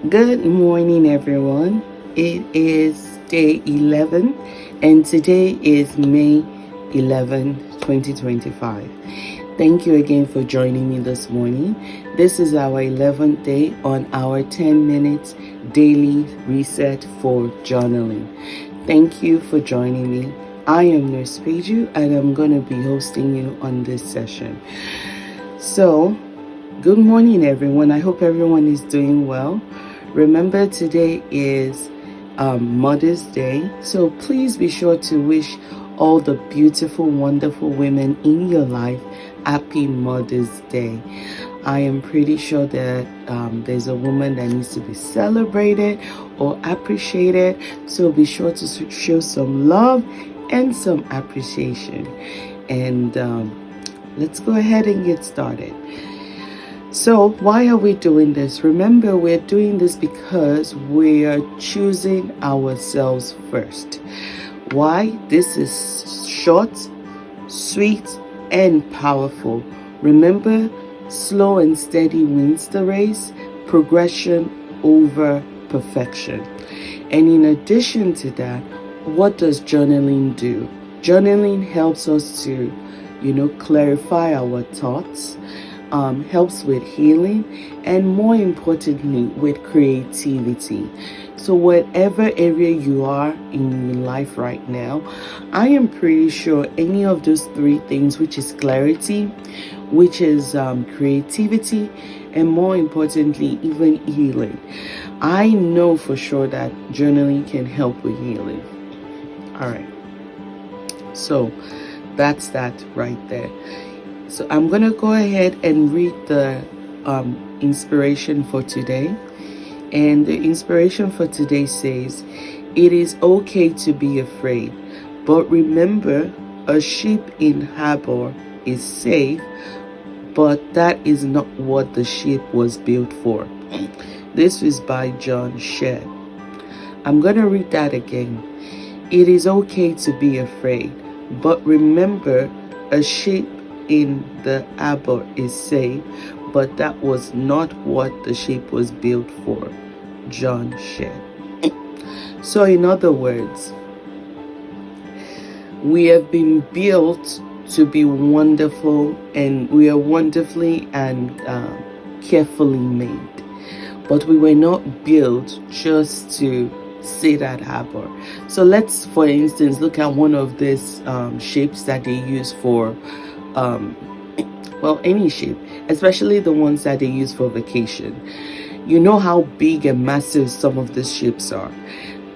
Good morning, everyone. It is day 11, and today is May 11, 2025. Thank you again for joining me this morning. This is our 11th day on our 10 minutes daily reset for journaling. Thank you for joining me. I am Nurse Peju, and I'm going to be hosting you on this session. So, good morning, everyone. I hope everyone is doing well. Remember, today is Mother's Day, so please be sure to wish all the beautiful, wonderful women in your life happy Mother's Day. I am pretty sure that there's a woman that needs to be celebrated or appreciated, so be sure to show some love and some appreciation. And let's go ahead and get started. So why are we doing this? Remember, we're doing this because we are choosing ourselves first. Why? This is short, sweet, and powerful. Remember, slow and steady wins the race, progression over perfection. And in addition to that, what does journaling do? Journaling helps us to, clarify our thoughts, helps with healing, and more importantly, with creativity. So whatever area you are in your life right now, I am pretty sure any of those three things, which is clarity, which is creativity, and more importantly, even healing. I know for sure that journaling can help with healing. All right. So that's that right there. So I'm going to go ahead and read the inspiration for today. And the inspiration for today says, "It is okay to be afraid, but remember, a ship in harbor is safe, but that is not what the ship was built for." This is by John Shedd. I'm going to read that again. "It is okay to be afraid, but remember, a ship in the harbor is safe, but that was not what the ship was built for." John Shedd. So in other words, we have been built to be wonderful, and we are wonderfully and carefully made, but we were not built just to sit at harbor. So let's, for instance, look at one of these ships that they use for any ship, especially the ones that they use for vacation. You know how big and massive some of these ships are.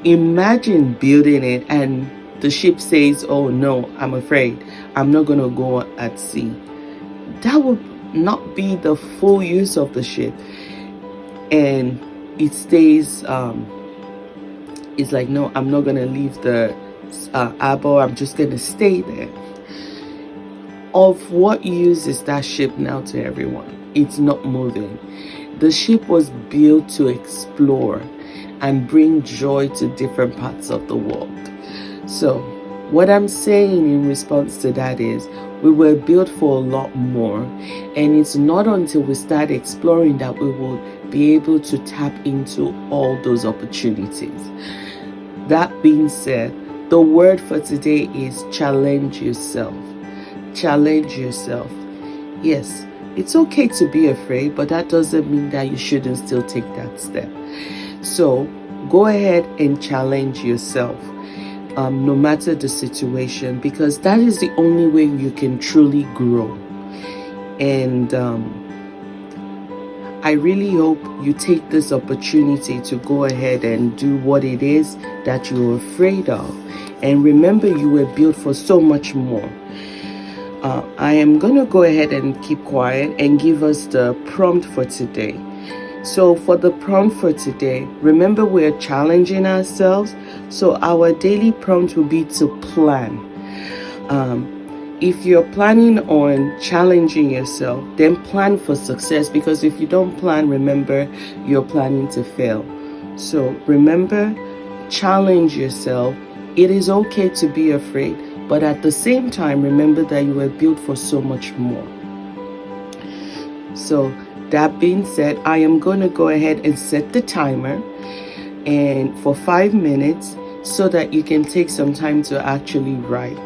Imagine building it and the ship says, "Oh no, I'm afraid, I'm not going to go at sea." That would not be the full use of the ship. And it stays, it's like, "No, I'm not going to leave the harbor, I'm just going to stay there." Of what use is that ship now to everyone? It's not moving. The ship was built to explore and bring joy to different parts of the world. So what I'm saying in response to that is, we were built for a lot more, and it's not until we start exploring that we will be able to tap into all those opportunities. That being said, the word for today is challenge yourself. Challenge yourself. Yes, it's okay to be afraid, but that doesn't mean that you shouldn't still take that step. So go ahead and challenge yourself, no matter the situation, because that is the only way you can truly grow. And I really hope you take this opportunity to go ahead and do what it is that you're afraid of. And remember, you were built for so much more. I am going to go ahead and keep quiet and give us the prompt for today. So for the prompt for today, remember, we're challenging ourselves. So our daily prompt will be to plan. If you're planning on challenging yourself, then plan for success, because if you don't plan, remember, you're planning to fail. So remember, challenge yourself. It is okay to be afraid, but at the same time, remember that you were built for so much more. So that being said, I am going to go ahead and set the timer and for 5 minutes so that you can take some time to actually write.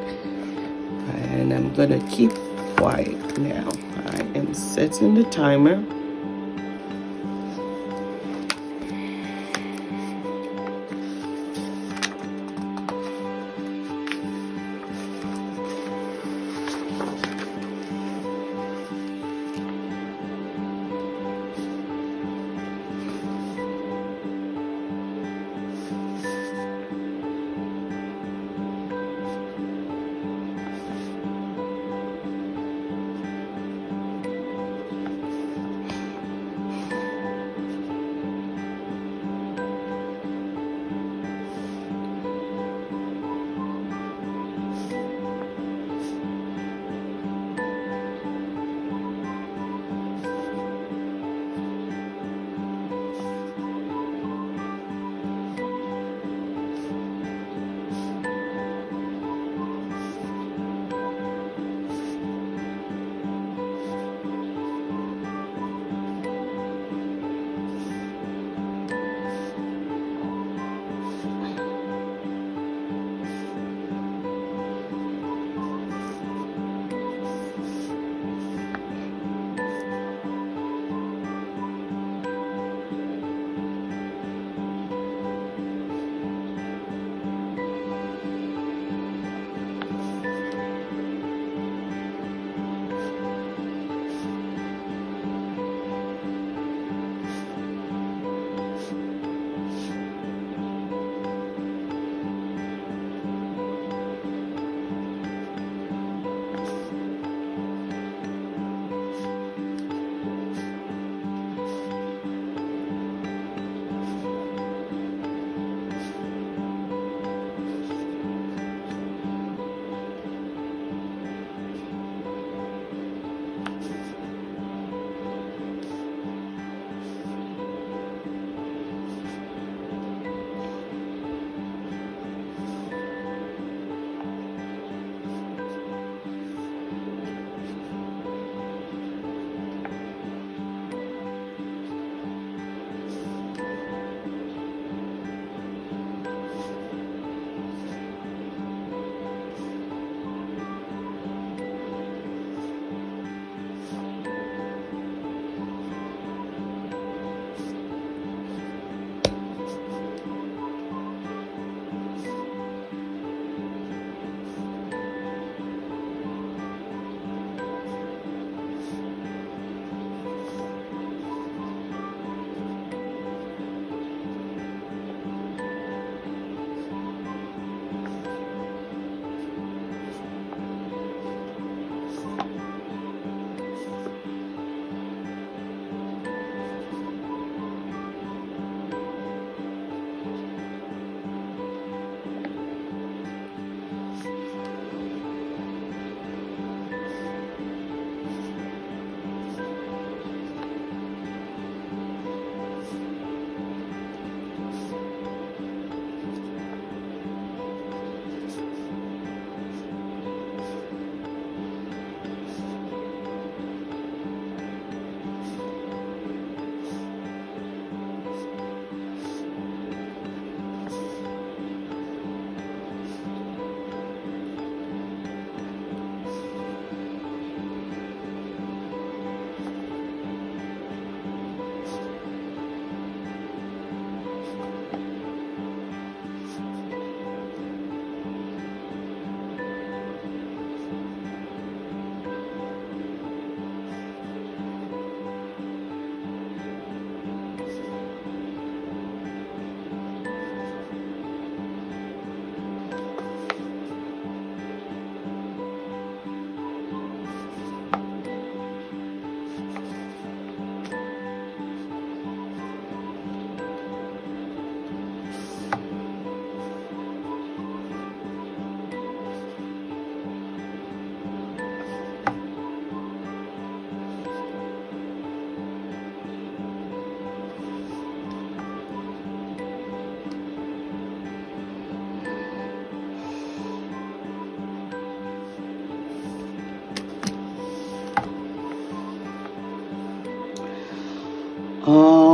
And I'm going to keep quiet now. I am setting the timer.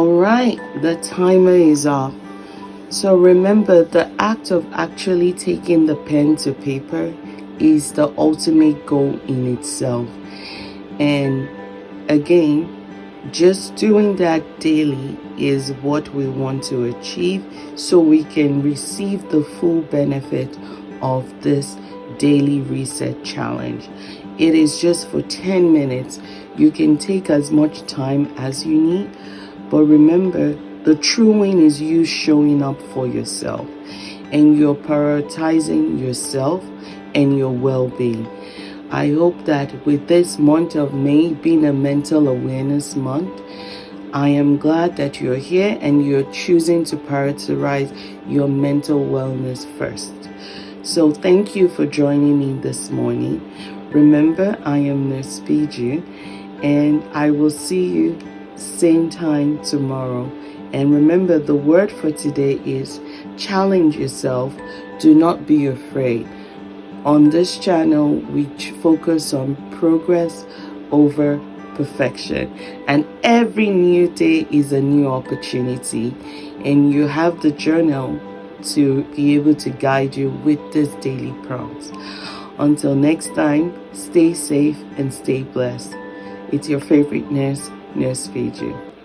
All right, the timer is off. So remember, the act of actually taking the pen to paper is the ultimate goal in itself. And again, just doing that daily is what we want to achieve so we can receive the full benefit of this daily reset challenge. It is just for 10 minutes. You can take as much time as you need, but remember, the true win is you showing up for yourself and you're prioritizing yourself and your well-being. I hope that with this month of May being a mental awareness month, I am glad that you're here and you're choosing to prioritize your mental wellness first. So thank you for joining me this morning. Remember, I am Nurse Peju, and I will see you same time tomorrow. And remember, the word for today is challenge yourself. Do not be afraid. On this channel, we focus on progress over perfection. And every new day is a new opportunity. And you have the journal to be able to guide you with this daily prompts. Until next time, stay safe and stay blessed. It's your favorite nurse, Nurse Peju.